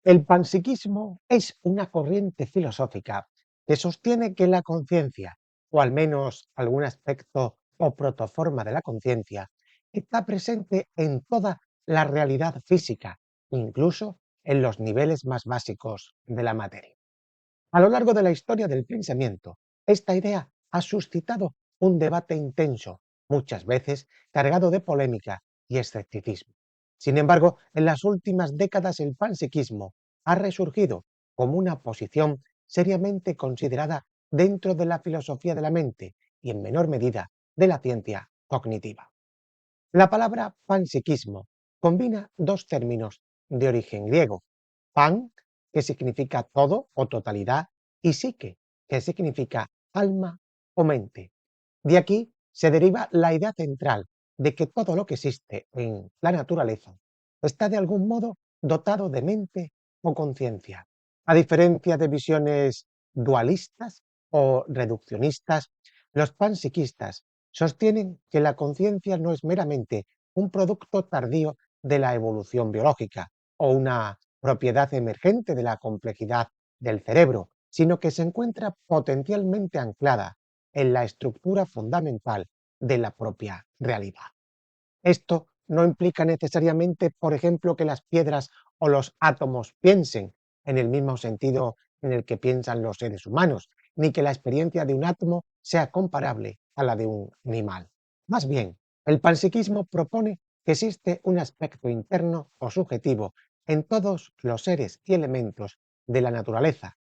El panpsiquismo es una corriente filosófica que sostiene que la conciencia, o al menos algún aspecto o protoforma de la conciencia, está presente en toda la realidad física, incluso en los niveles más básicos de la materia. A lo largo de la historia del pensamiento, esta idea ha suscitado un debate intenso, muchas veces cargado de polémica y escepticismo. Sin embargo, en las últimas décadas el panpsiquismo ha resurgido como una posición seriamente considerada dentro de la filosofía de la mente y, en menor medida, de la ciencia cognitiva. La palabra panpsiquismo combina dos términos de origen griego: pan, que significa todo o totalidad, y psique, que significa alma o mente. De aquí se deriva la idea central de que todo lo que existe en la naturaleza está de algún modo dotado de mente o conciencia. A diferencia de visiones dualistas o reduccionistas, los panpsiquistas sostienen que la conciencia no es meramente un producto tardío de la evolución biológica o una propiedad emergente de la complejidad del cerebro, sino que se encuentra potencialmente anclada en la estructura fundamental de la propia realidad. Esto no implica necesariamente, por ejemplo, que las piedras o los átomos piensen en el mismo sentido en el que piensan los seres humanos, ni que la experiencia de un átomo sea comparable a la de un animal. Más bien, el panpsiquismo propone que existe un aspecto interno o subjetivo en todos los seres y elementos de la naturaleza,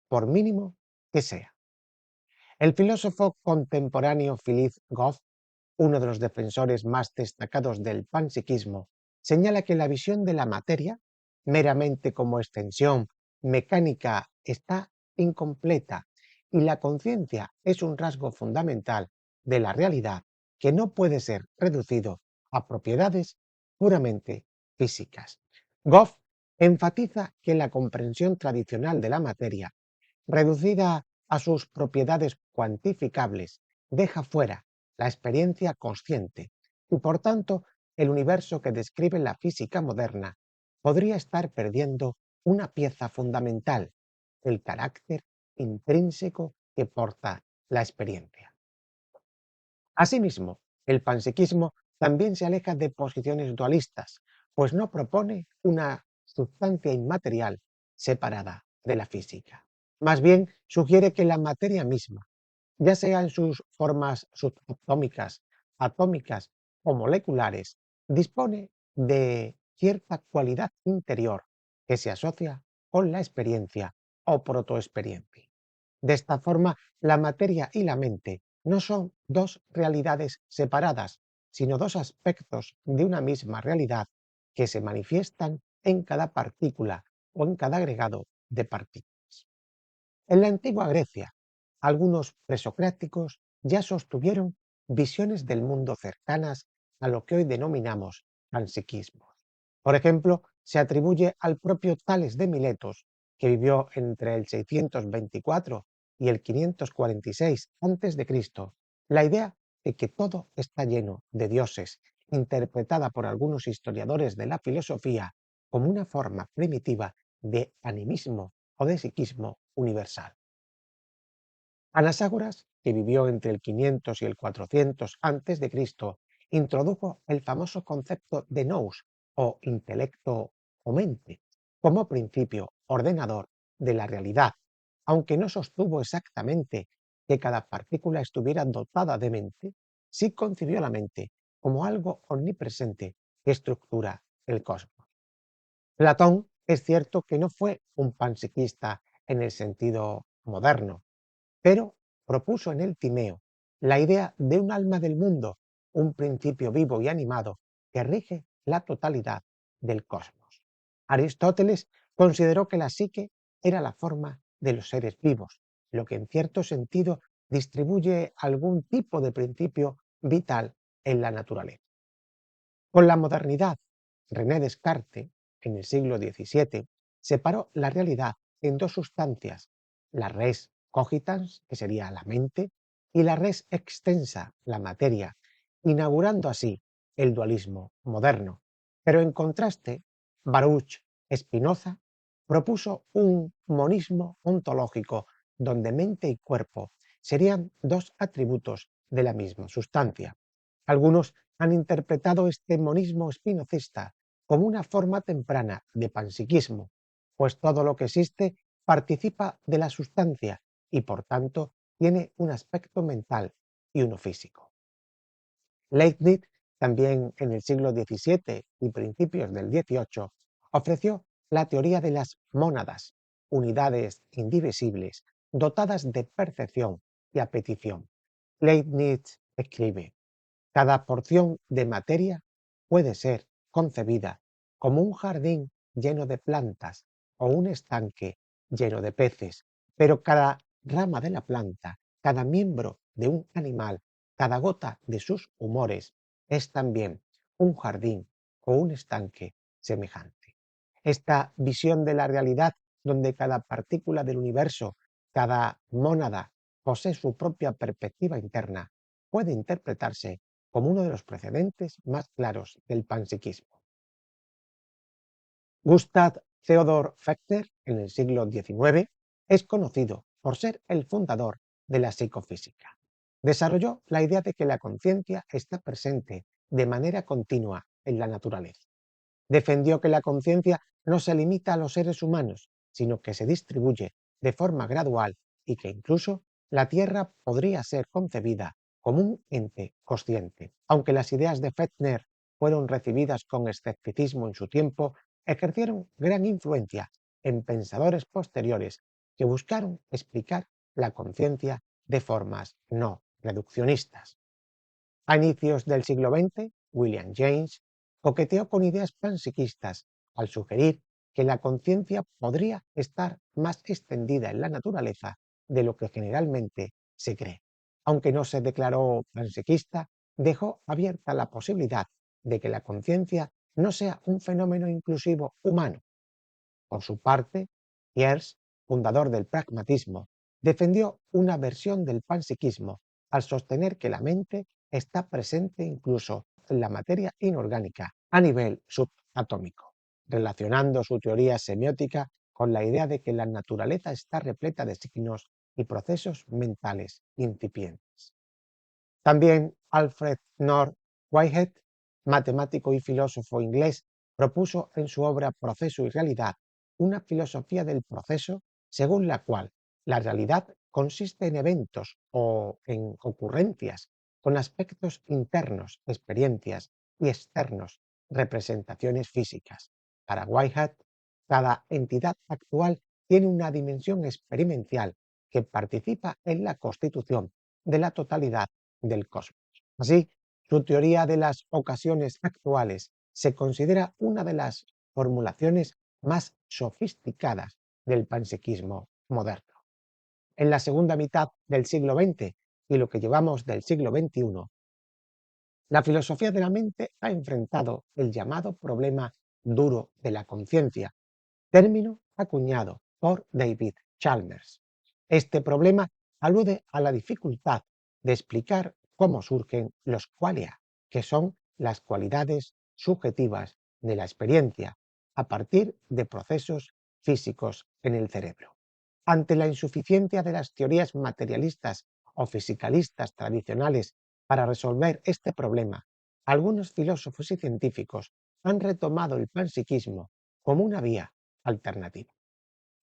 por mínimo que sea. El filósofo contemporáneo Philip Goff, uno de los defensores más destacados del panpsiquismo, señala que la visión de la materia, meramente como extensión mecánica, está incompleta y la conciencia es un rasgo fundamental de la realidad que no puede ser reducido a propiedades puramente físicas. Goff enfatiza que la comprensión tradicional de la materia, reducida a sus propiedades cuantificables, deja fuera la experiencia consciente y, por tanto, el universo que describe la física moderna podría estar perdiendo una pieza fundamental: el carácter intrínseco que porta la experiencia. Asimismo, el panpsiquismo también se aleja de posiciones dualistas, pues no propone una sustancia inmaterial separada de la física. Más bien sugiere que la materia misma, ya sea en sus formas subatómicas, atómicas o moleculares, dispone de cierta cualidad interior que se asocia con la experiencia o protoexperiencia. De esta forma, la materia y la mente no son dos realidades separadas, sino dos aspectos de una misma realidad que se manifiestan en cada partícula o en cada agregado de partículas. En la antigua Grecia, algunos presocráticos ya sostuvieron visiones del mundo cercanas a lo que hoy denominamos panpsiquismo. Por ejemplo, se atribuye al propio Tales de Miletos, que vivió entre el 624 y el 546 a.C., la idea de que todo está lleno de dioses, interpretada por algunos historiadores de la filosofía como una forma primitiva de animismo o de psiquismo universal. Anaxágoras, que vivió entre el 500 y el 400 a.C., introdujo el famoso concepto de nous, o intelecto o mente, como principio ordenador de la realidad, aunque no sostuvo exactamente que cada partícula estuviera dotada de mente. Sí concibió la mente como algo omnipresente que estructura el cosmos. Platón, es cierto que no fue un panpsiquista en el sentido moderno, pero propuso en el Timeo la idea de un alma del mundo, un principio vivo y animado que rige la totalidad del cosmos. Aristóteles consideró que la psique era la forma de los seres vivos, lo que en cierto sentido distribuye algún tipo de principio vital en la naturaleza. Con la modernidad, René Descartes, en el siglo XVII, separó la realidad en dos sustancias: la res cogitans, que sería la mente, y la res extensa, la materia, inaugurando así el dualismo moderno. Pero en contraste, Baruch Spinoza propuso un monismo ontológico donde mente y cuerpo serían dos atributos de la misma sustancia. Algunos han interpretado este monismo spinozista como una forma temprana de panpsiquismo, pues todo lo que existe participa de la sustancia y por tanto tiene un aspecto mental y uno físico. Leibniz, también en el siglo XVII y principios del XVIII, ofreció la teoría de las mónadas, unidades indivisibles dotadas de percepción y apetición. Leibniz escribe: cada porción de materia puede ser concebida como un jardín lleno de plantas o un estanque lleno de peces, pero cada rama de la planta, cada miembro de un animal, cada gota de sus humores es también un jardín o un estanque semejante. Esta visión de la realidad, donde cada partícula del universo, cada mónada, posee su propia perspectiva interna, puede interpretarse como uno de los precedentes más claros del panpsiquismo. Gustav Theodor Fechner, en el siglo XIX, es conocido por ser el fundador de la psicofísica. Desarrolló la idea de que la conciencia está presente de manera continua en la naturaleza. Defendió que la conciencia no se limita a los seres humanos, sino que se distribuye de forma gradual y que incluso la Tierra podría ser concebida como un ente consciente. Aunque las ideas de Fechner fueron recibidas con escepticismo en su tiempo, ejercieron gran influencia en pensadores posteriores que buscaron explicar la conciencia de formas no reduccionistas. A inicios del siglo XX, William James coqueteó con ideas panpsiquistas al sugerir que la conciencia podría estar más extendida en la naturaleza de lo que generalmente se cree. Aunque no se declaró panpsiquista, dejó abierta la posibilidad de que la conciencia no sea un fenómeno inclusivo humano. Por su parte, Peirce, fundador del pragmatismo, defendió una versión del panpsiquismo al sostener que la mente está presente incluso en la materia inorgánica a nivel subatómico, relacionando su teoría semiótica con la idea de que la naturaleza está repleta de signos y procesos mentales incipientes. También Alfred North Whitehead, matemático y filósofo inglés, propuso en su obra Proceso y Realidad una filosofía del proceso según la cual la realidad consiste en eventos o en ocurrencias con aspectos internos, experiencias, y externos, representaciones físicas. Para Whitehead, cada entidad actual tiene una dimensión experiencial que participa en la constitución de la totalidad del cosmos. Así, su teoría de las ocasiones actuales se considera una de las formulaciones más sofisticadas del panpsiquismo moderno. En la segunda mitad del siglo XX y lo que llevamos del siglo XXI, la filosofía de la mente ha enfrentado el llamado problema duro de la conciencia, término acuñado por David Chalmers. Este problema alude a la dificultad de explicar cómo surgen los qualia, que son las cualidades subjetivas de la experiencia, a partir de procesos físicos en el cerebro. Ante la insuficiencia de las teorías materialistas o fisicalistas tradicionales para resolver este problema, algunos filósofos y científicos han retomado el panpsiquismo como una vía alternativa.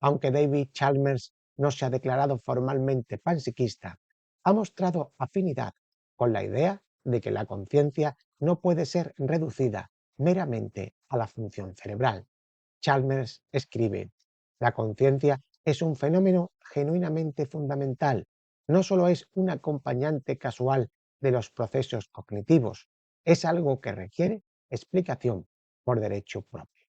Aunque David Chalmers no se ha declarado formalmente panpsiquista, ha mostrado afinidad con la idea de que la conciencia no puede ser reducida meramente a la función cerebral. Chalmers escribe: la conciencia es un fenómeno genuinamente fundamental, no solo es un acompañante casual de los procesos cognitivos, es algo que requiere explicación por derecho propio.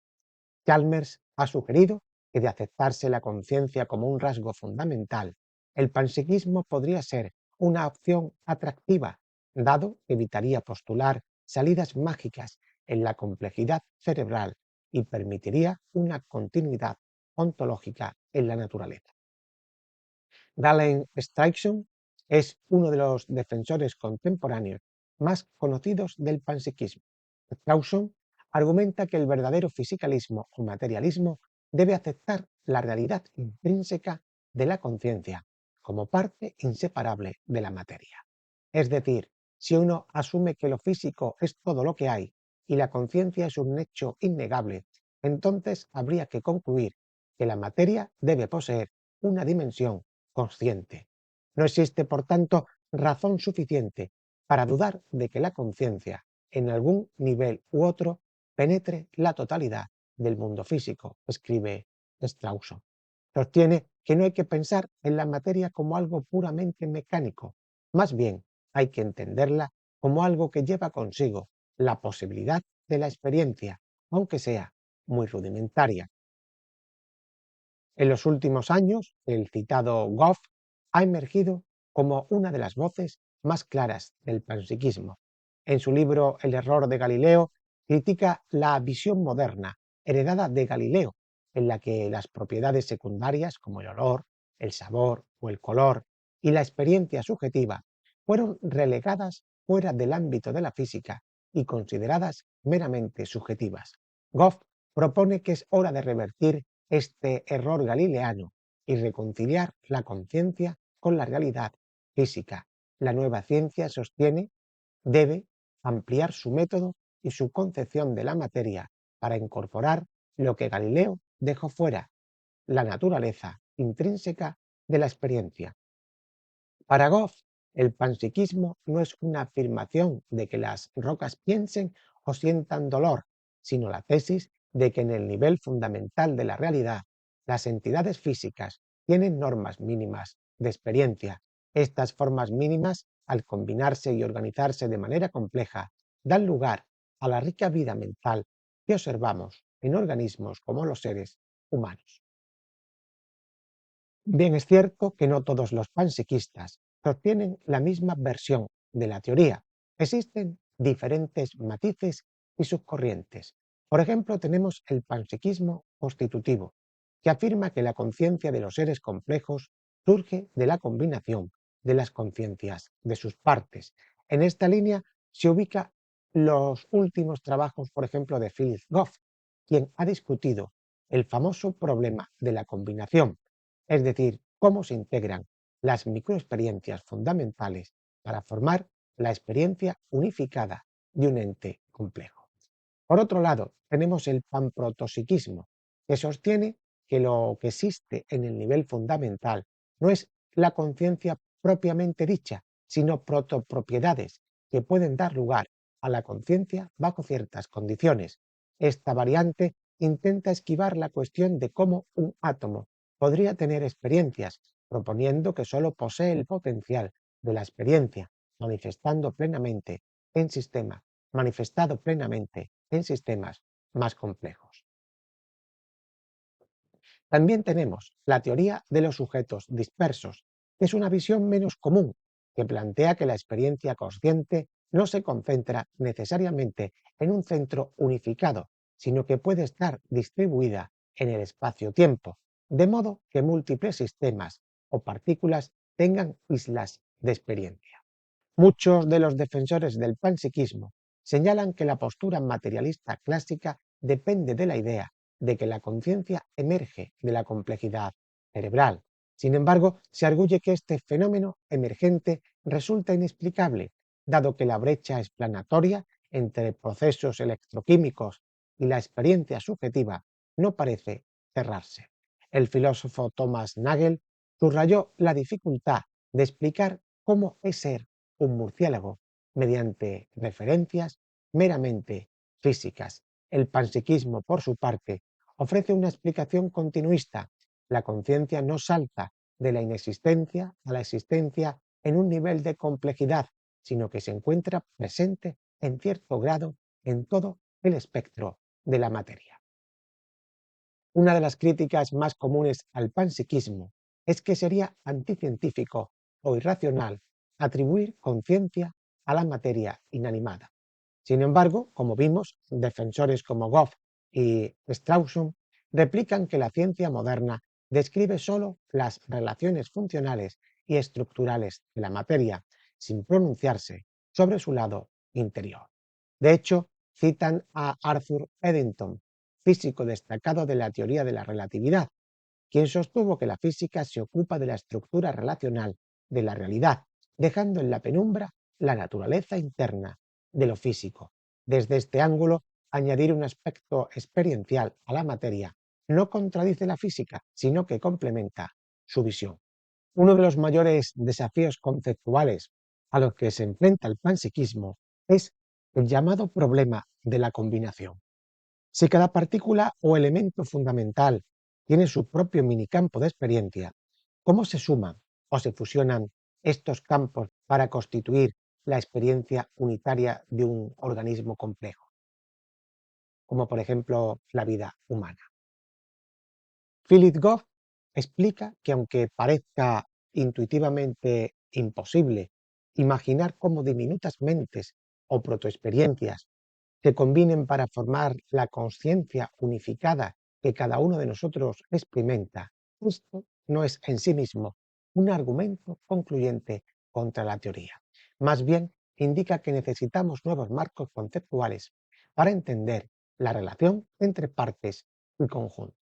Chalmers ha sugerido que, de aceptarse la conciencia como un rasgo fundamental, el panpsiquismo podría ser una opción atractiva, dado que evitaría postular salidas mágicas en la complejidad cerebral y permitiría una continuidad ontológica en la naturaleza. Galen Steichen es uno de los defensores contemporáneos más conocidos del panpsiquismo. Steichen argumenta que el verdadero fisicalismo o materialismo debe aceptar la realidad intrínseca de la conciencia como parte inseparable de la materia. Es decir, si uno asume que lo físico es todo lo que hay y la conciencia es un hecho innegable, entonces habría que concluir que la materia debe poseer una dimensión consciente. No existe, por tanto, razón suficiente para dudar de que la conciencia, en algún nivel u otro, penetre la totalidad del mundo físico, escribe Strawson. Sostiene que no hay que pensar en la materia como algo puramente mecánico, más bien hay que entenderla como algo que lleva consigo la posibilidad de la experiencia, aunque sea muy rudimentaria. En los últimos años, el citado Goff ha emergido como una de las voces más claras del panpsiquismo. En su libro El error de Galileo, critica la visión moderna heredada de Galileo, en la que las propiedades secundarias como el olor, el sabor o el color y la experiencia subjetiva fueron relegadas fuera del ámbito de la física y consideradas meramente subjetivas. Goff propone que es hora de revertir este error galileano y reconciliar la conciencia con la realidad física. La nueva ciencia, sostiene, debe ampliar su método y su concepción de la materia para incorporar lo que Galileo dejó fuera, la naturaleza intrínseca de la experiencia. Para Goff, el panpsiquismo no es una afirmación de que las rocas piensen o sientan dolor, sino la tesis de que en el nivel fundamental de la realidad, las entidades físicas tienen normas mínimas de experiencia. Estas formas mínimas, al combinarse y organizarse de manera compleja, dan lugar a la rica vida mental que observamos en organismos como los seres humanos. Bien, es cierto que no todos los panpsiquistas sostienen la misma versión de la teoría. Existen diferentes matices y subcorrientes. Por ejemplo, tenemos el panpsiquismo constitutivo, que afirma que la conciencia de los seres complejos surge de la combinación de las conciencias de sus partes. En esta línea se ubica los últimos trabajos, por ejemplo, de Philip Goff, quien ha discutido el famoso problema de la combinación, es decir, cómo se integran las microexperiencias fundamentales para formar la experiencia unificada de un ente complejo. Por otro lado, tenemos el panprotopsiquismo, que sostiene que lo que existe en el nivel fundamental no es la conciencia propiamente dicha, sino protopropiedades que pueden dar lugar a la conciencia bajo ciertas condiciones. Esta variante intenta esquivar la cuestión de cómo un átomo podría tener experiencias, proponiendo que sólo posee el potencial de la experiencia, manifestando plenamente en sistemas, manifestado plenamente en sistemas más complejos. También tenemos la teoría de los sujetos dispersos, que es una visión menos común, que plantea que la experiencia consciente no se concentra necesariamente en un centro unificado, sino que puede estar distribuida en el espacio-tiempo, de modo que múltiples sistemas o partículas tengan islas de experiencia. Muchos de los defensores del panpsiquismo señalan que la postura materialista clásica depende de la idea de que la conciencia emerge de la complejidad cerebral. Sin embargo, se arguye que este fenómeno emergente resulta inexplicable, dado que la brecha explanatoria entre procesos electroquímicos y la experiencia subjetiva no parece cerrarse. El filósofo Thomas Nagel subrayó la dificultad de explicar cómo es ser un murciélago mediante referencias meramente físicas. El panpsiquismo, por su parte, ofrece una explicación continuista. La conciencia no salta de la inexistencia a la existencia en un nivel de complejidad, sino que se encuentra presente en cierto grado en todo el espectro de la materia. Una de las críticas más comunes al panpsiquismo es que sería anticientífico o irracional atribuir conciencia a la materia inanimada. Sin embargo, como vimos, defensores como Goff y Strawson replican que la ciencia moderna describe solo las relaciones funcionales y estructurales de la materia, sin pronunciarse sobre su lado interior. De hecho, citan a Arthur Eddington, físico destacado de la teoría de la relatividad, quien sostuvo que la física se ocupa de la estructura relacional de la realidad, dejando en la penumbra la naturaleza interna de lo físico. Desde este ángulo, añadir un aspecto experiencial a la materia no contradice la física, sino que complementa su visión. Uno de los mayores desafíos conceptuales a los que se enfrenta el panpsiquismo es el llamado problema de la combinación. Si cada partícula o elemento fundamental tiene su propio minicampo de experiencia, ¿cómo se suman o se fusionan estos campos para constituir la experiencia unitaria de un organismo complejo, como por ejemplo la vida humana? Philip Goff explica que aunque parezca intuitivamente imposible imaginar cómo diminutas mentes o protoexperiencias se combinen para formar la conciencia unificada que cada uno de nosotros experimenta, esto no es en sí mismo un argumento concluyente contra la teoría. Más bien, indica que necesitamos nuevos marcos conceptuales para entender la relación entre partes y conjuntos.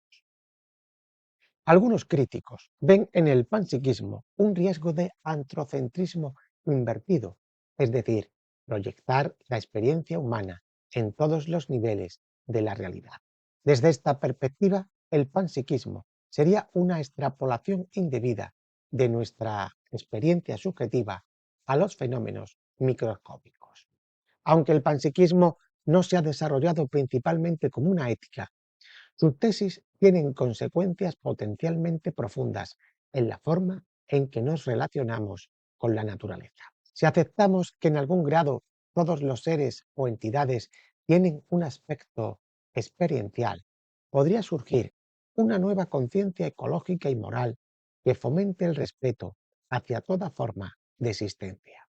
Algunos críticos ven en el panpsiquismo un riesgo de antrocentrismo invertido, es decir, proyectar la experiencia humana en todos los niveles de la realidad. Desde esta perspectiva, el panpsiquismo sería una extrapolación indebida de nuestra experiencia subjetiva a los fenómenos microscópicos. Aunque el panpsiquismo no se ha desarrollado principalmente como una ética, sus tesis tienen consecuencias potencialmente profundas en la forma en que nos relacionamos con la naturaleza. Si aceptamos que en algún grado todos los seres o entidades tienen un aspecto experiencial, podría surgir una nueva conciencia ecológica y moral que fomente el respeto hacia toda forma de existencia.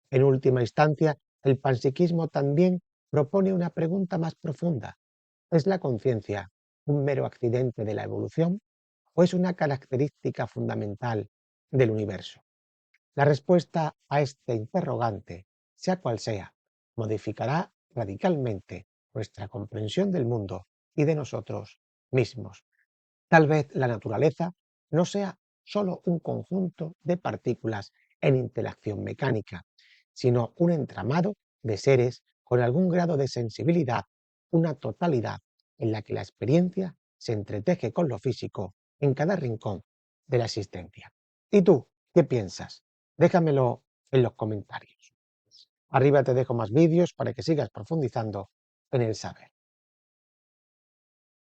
En última instancia, el panpsiquismo también propone una pregunta más profunda. ¿Es la conciencia un mero accidente de la evolución o es una característica fundamental del universo? La respuesta a este interrogante, sea cual sea, modificará radicalmente nuestra comprensión del mundo y de nosotros mismos. Tal vez la naturaleza no sea solo un conjunto de partículas en interacción mecánica, sino un entramado de seres con algún grado de sensibilidad, una totalidad en la que la experiencia se entreteje con lo físico en cada rincón de la existencia. ¿Y tú qué piensas? Déjamelo en los comentarios. Arriba te dejo más vídeos para que sigas profundizando en el saber.